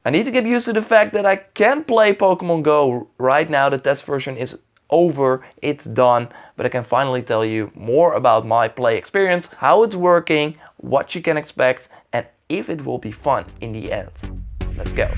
I need to get used to the fact that I can play Pokemon Go right now. The test version is over, it's done, but I can finally tell you more about my play experience, how it's working, what you can expect, and if it will be fun in the end. Let's go.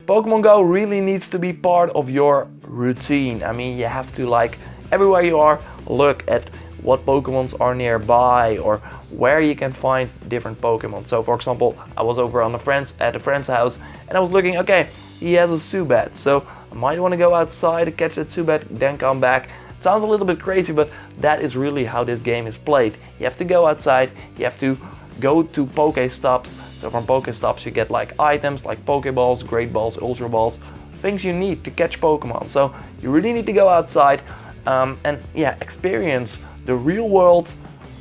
Pokemon Go really needs to be part of your routine. I mean, you have to, like, everywhere you are, look at what Pokemons are nearby or where you can find different Pokemon. So for example, I was over at a friend's house and I was looking, okay, he has a Zubat, so I might want to go outside to catch that Zubat, then come back. It sounds a little bit crazy, but that is really how this game is played. You have to go outside, you have to go to Pokestops. So from Pokestops you get like items like Pokeballs, Great Balls, Ultra Balls, things you need to catch Pokemon. So you really need to go outside and yeah, experience the real world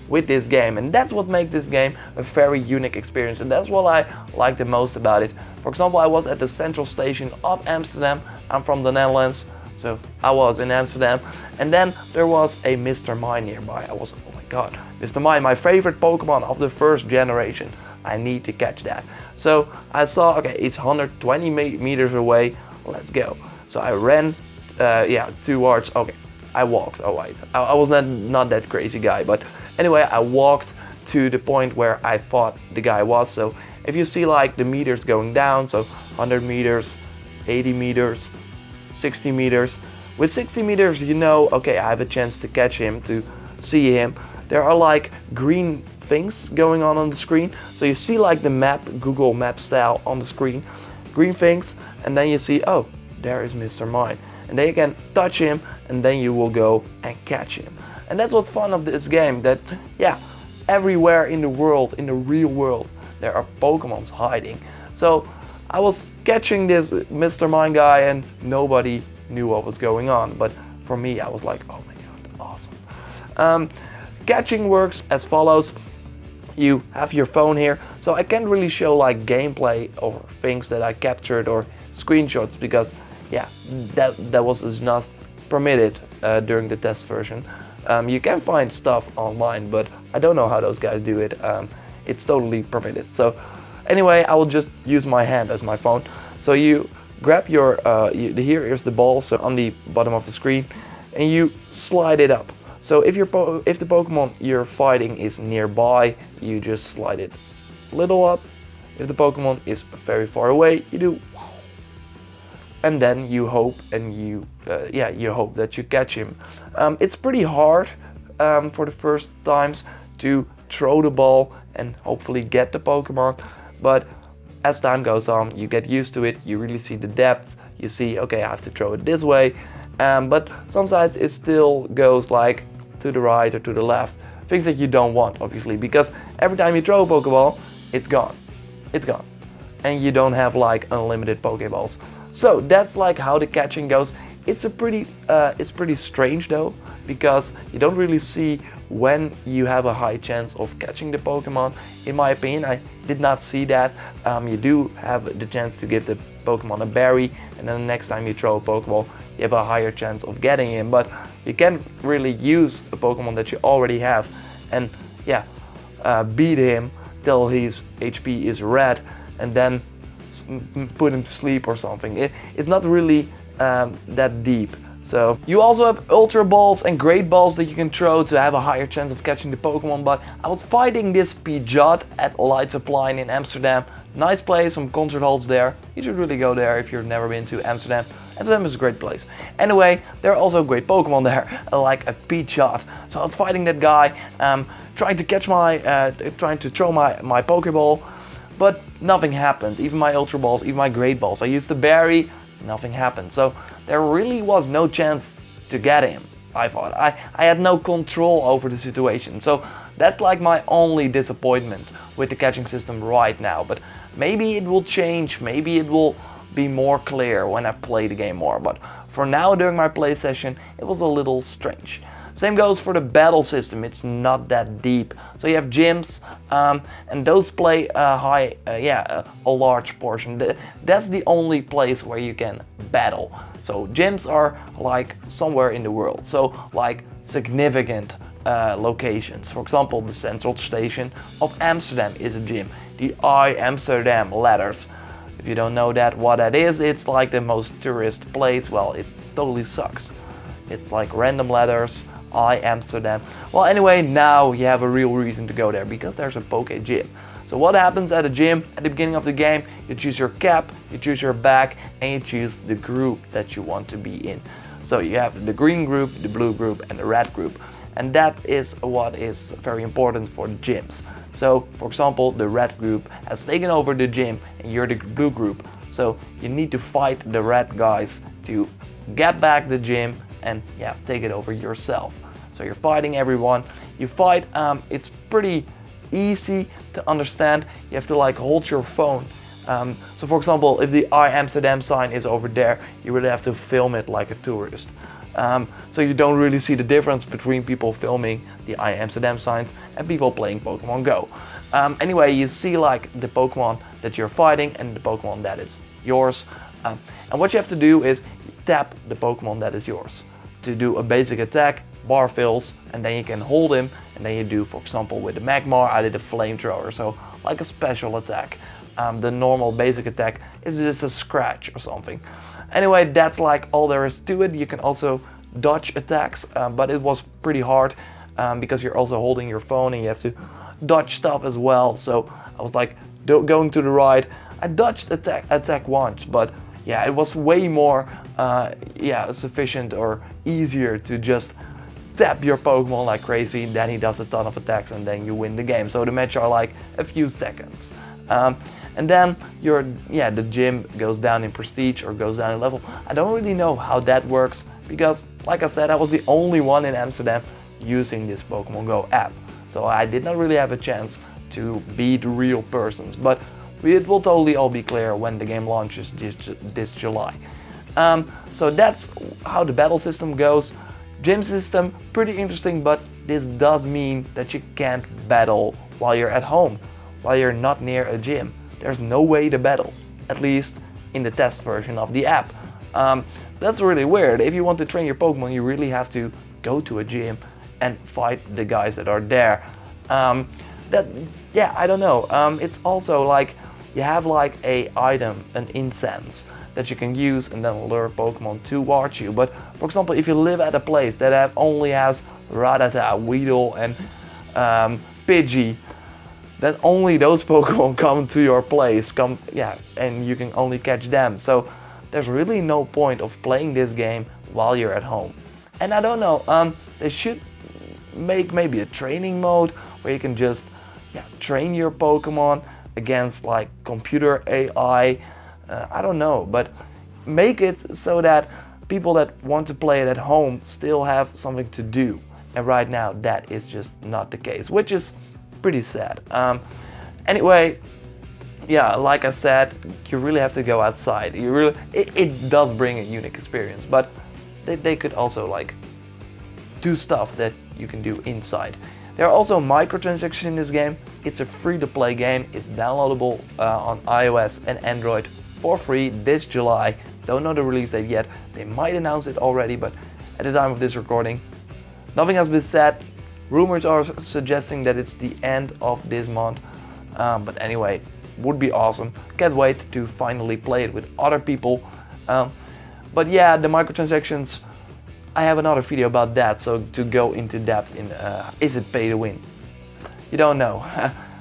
with this game, and that's what makes this game a very unique experience, and that's what I like the most about it. For example, I was at the central station of Amsterdam. I'm from the Netherlands, so I was in Amsterdam, and then there was a Mr. Mime nearby. I was, oh my god, Mr. Mime, my favorite Pokemon of the first generation. I need to catch that. So I saw, okay, it's 120 meters away, let's go. So I ran towards, okay, I walked, oh wait, I was not that crazy guy, but anyway, I walked to the point where I thought the guy was. So if you see like the meters going down, so 100 meters, 80 meters, 60 meters. With 60 meters, you know, okay, I have a chance to catch him, to see him. There are like green things going on the screen. So you see like the map, Google Map style on the screen, green things, and then you see, oh, there is Mr. Mime. And then you can touch him, and then you will go and catch him. And that's what's fun of this game, that yeah, everywhere in the world, in the real world, there are Pokemons hiding. So I was catching this Mr. Mime guy and nobody knew what was going on. But for me, I was like, oh my god, awesome. Catching works as follows. You have your phone here, so I can't really show like gameplay or things that I captured or screenshots because yeah, that was not permitted during the test version. You can find stuff online, but I don't know how those guys do it. It's totally permitted. So anyway, I will just use my hand as my phone. So you grab your, here is the ball, so on the bottom of the screen, and you slide it up. So if the Pokemon you're fighting is nearby, you just slide it a little up. If the Pokemon is very far away, you do, and then you hope and you hope that you catch him. It's pretty hard for the first times to throw the ball and hopefully get the Pokemon, but as time goes on, you get used to it. You really see the depth. You see, okay, I have to throw it this way, but sometimes it still goes like to the right or to the left. Things that you don't want, obviously, because every time you throw a Pokeball, it's gone. It's gone, and you don't have like unlimited Pokeballs. So that's like how the catching goes. It's pretty strange though, because you don't really see when you have a high chance of catching the Pokemon. In my opinion, I did not see that. You do have the chance to give the Pokemon a berry, and then the next time you throw a Pokeball, you have a higher chance of getting him. But you can't really use a Pokemon that you already have and yeah, beat him till his HP is red and then put him to sleep or something. It's not really that deep. So you also have Ultra Balls and Great Balls that you can throw to have a higher chance of catching the Pokemon. But I was fighting this Pidgeot at Leidseplein in Amsterdam. Nice place, some concert halls there. You should really go there if you've never been to Amsterdam. Amsterdam is a great place. Anyway, there are also great Pokemon there, like a Pidgeot. So I was fighting that guy, trying to catch trying to throw my Pokeball, but nothing happened. Even my Ultra Balls, even my Great Balls. I used the berry, nothing happened. So there really was no chance to get him, I thought. I had no control over the situation. So that's like my only disappointment with the catching system right now. But maybe it will change, maybe it will be more clear when I play the game more. But for now, during my play session, it was a little strange. Same goes for the battle system. It's not that deep. So you have gyms, and those play a large portion. That's the only place where you can battle. So gyms are like somewhere in the world. So like significant locations. For example, the central station of Amsterdam is a gym. The I Amsterdam letters. If you don't know what that is, it's like the most tourist place. Well, it totally sucks. It's like random letters, I Amsterdam. Well, anyway, now you have a real reason to go there because there's a PokéGym. So what happens at a gym at the beginning of the game? You choose your cap, you choose your bag, and you choose the group that you want to be in. So you have the green group, the blue group, and the red group. And that is what is very important for the gyms. So, for example, the red group has taken over the gym and you're the blue group. So you need to fight the red guys to get back the gym and take it over yourself. So you're fighting everyone. You fight, it's pretty easy to understand. You have to like hold your phone. So for example, if the I Amsterdam sign is over there, you really have to film it like a tourist. So you don't really see the difference between people filming the I Amsterdam signs and people playing Pokemon Go. Anyway, you see like the Pokemon that you're fighting and the Pokemon that is yours. And what you have to do is tap the Pokemon that is yours to do a basic attack, bar fills, and then you can hold him, and then you do, for example, with the Magmar, I did a flamethrower, so like a special attack. The normal basic attack is just a scratch or something. Anyway, that's like all there is to it. You can also dodge attacks, but it was pretty hard because you're also holding your phone and you have to dodge stuff as well. So I was like going to the right. I dodged attack once, but yeah, it was way more sufficient or easier to just tap your Pokemon like crazy, then he does a ton of attacks and then you win the game. So the match are like a few seconds. And then the gym goes down in prestige or goes down in level. I don't really know how that works because, like I said, I was the only one in Amsterdam using this Pokemon Go app. So I did not really have a chance to beat real persons, but it will totally all be clear when the game launches this July. So that's how the battle system goes. Gym system, pretty interesting, but this does mean that you can't battle while you're at home, while you're not near a gym. There's no way to battle, at least in the test version of the app. That's really weird. If you want to train your Pokemon, you really have to go to a gym and fight the guys that are there. I don't know. It's also like you have like a item, an incense that you can use and then lure Pokemon towards you. But for example, if you live at a place that only has Rattata, Weedle, and Pidgey, then only those Pokemon come to your place, and you can only catch them. So there's really no point of playing this game while you're at home. And I don't know, they should make maybe a training mode where you can just train your Pokemon against like computer AI. I don't know, but make it so that people that want to play it at home still have something to do. And right now that is just not the case, which is pretty sad. Anyway, like I said, you really have to go outside. It does bring a unique experience, but they could also like do stuff that you can do inside. There are also microtransactions in this game. It's a free-to-play game. It's downloadable on iOS and Android for free this July. Don't know the release date yet. They might announce it already, but at the time of this recording, nothing has been said. Rumors are suggesting that it's the end of this month. But anyway, would be awesome. Can't wait to finally play it with other people. But yeah, the microtransactions, I have another video about that, so to go into depth in is it pay to win? You don't know.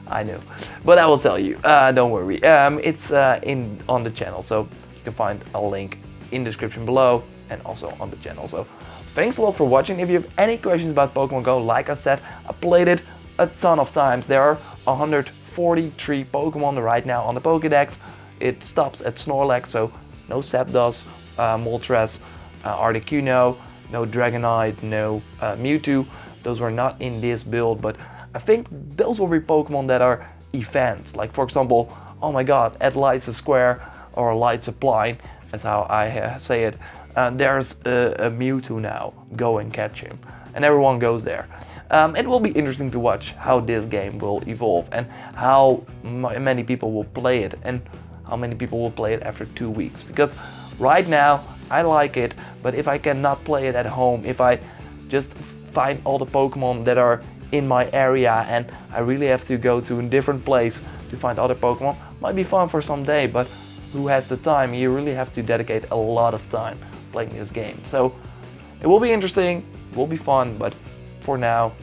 I know, but I will tell you. Don't worry. It's on the channel, so you can find a link in the description below and also on the channel. So thanks a lot for watching. If you have any questions about Pokemon Go, like I said, I played it a ton of times. There are 143 Pokemon right now on the Pokédex. It stops at Snorlax, so no Zapdos, Moltres, Articuno, no Dragonite, no Mewtwo. Those were not in this build, but I think those will be Pokemon that are events. Like for example, oh my god, at Light's a Square or Light's a Pline, that's how I say it. There's a Mewtwo now, go and catch him. And everyone goes there. It will be interesting to watch how this game will evolve and how many people will play it and how many people will play it after 2 weeks. Because right now, I like it, but if I cannot play it at home, if I just find all the Pokemon that are in my area and I really have to go to a different place to find other Pokemon. Might be fun for some day, but who has the time? You really have to dedicate a lot of time playing this game. So it will be interesting, it will be fun, but for now,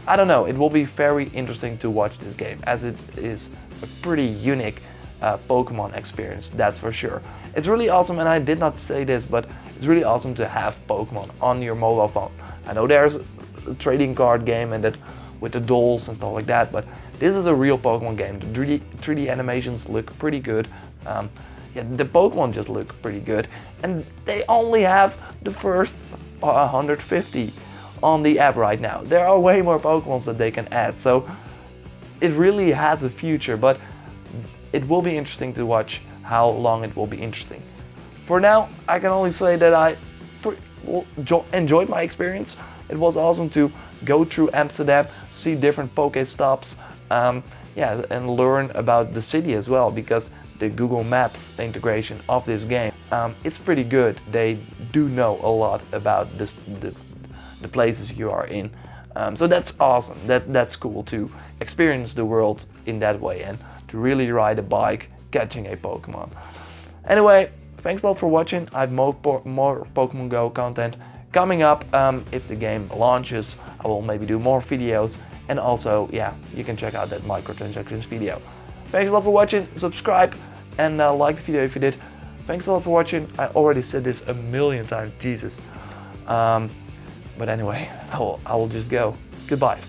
I don't know, it will be very interesting to watch this game as it is a pretty unique Pokemon experience, that's for sure. It's really awesome, and I did not say this, but it's really awesome to have Pokemon on your mobile phone. I know there's a trading card game and that with the dolls and stuff like that, but this is a real Pokemon game. The 3D animations look pretty good. Yeah, the Pokemon just look pretty good, and they only have the first 150 on the app right now. There are way more Pokemons that they can add, so it really has a future, but it will be interesting to watch how long it will be interesting. For now, I can only say that I enjoyed my experience. It was awesome to go through Amsterdam, see different Pokestops, yeah, and learn about the city as well, because the Google Maps integration of this game, it's pretty good. They do know a lot about the places you are in. So that's awesome. That's cool to experience the world in that way and to really ride a bike catching a Pokemon. Anyway, thanks a lot for watching. I have more Pokemon Go content coming up. If the game launches, I will maybe do more videos, and also, yeah, you can check out that microtransactions video. Thanks a lot for watching. Subscribe and like the video if you did. Thanks a lot for watching. I already said this a million times, Jesus. But anyway, I will just go. Goodbye.